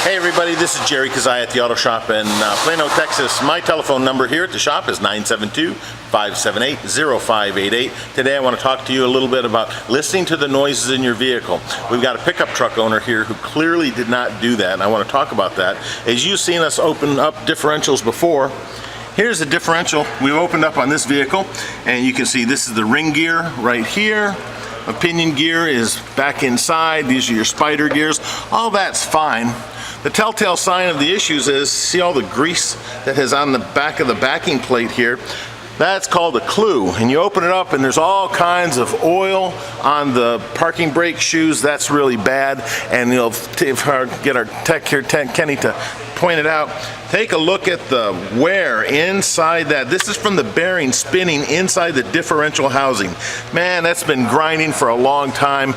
Hey everybody, this is Jerry Kazai at the Auto Shop in Plano, Texas. My telephone number here at the shop is 972-578-0588. Today I want to talk to you a little bit about listening to the noises in your vehicle. We've got a pickup truck owner here who clearly did not do that, and I want to talk about that. As you've seen us open up differentials before, here's the differential we've opened up on this vehicle, and you can see this is the ring gear right here. Pinion gear is back inside. These are your spider gears. All that's fine. The telltale sign of the issues is, see all the grease that is on the back of the backing plate here? That's called a clue, and you open it up and there's all kinds of oil on the parking brake shoes. That's really bad, and you'll get our tech here, Kenny, to point it out. Take a look at the wear inside that. This is from the bearing spinning inside the differential housing. Man, that's been grinding for a long time.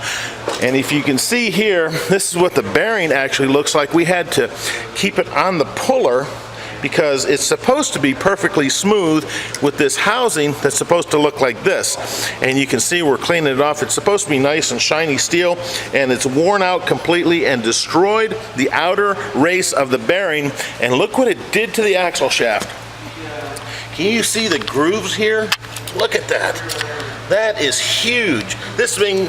And if you can see here, this is what the bearing actually looks like. We had to keep it on the puller because it's supposed to be perfectly smooth with this housing that's supposed to look like this. And you can see we're cleaning it off. It's supposed to be nice and shiny steel, and it's worn out completely and destroyed the outer race of the bearing. And look what it did to the axle shaft. Can you see the grooves here? Look at that. That is huge. This thing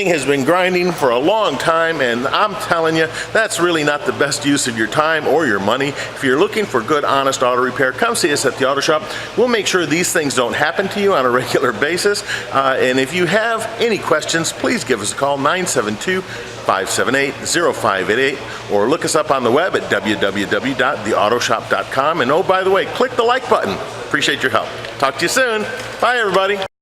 has been grinding for a long time, and I'm telling you, that's really not the best use of your time or your money. If you're looking for good, honest auto repair, come see us at the Auto Shop. We'll make sure these things don't happen to you on a regular basis. And if you have any questions, please give us a call, 972-578-0588, or look us up on the web at www.theautoshop.com. And oh, by the way, click the like button. Appreciate your help. Talk to you soon. Bye, everybody.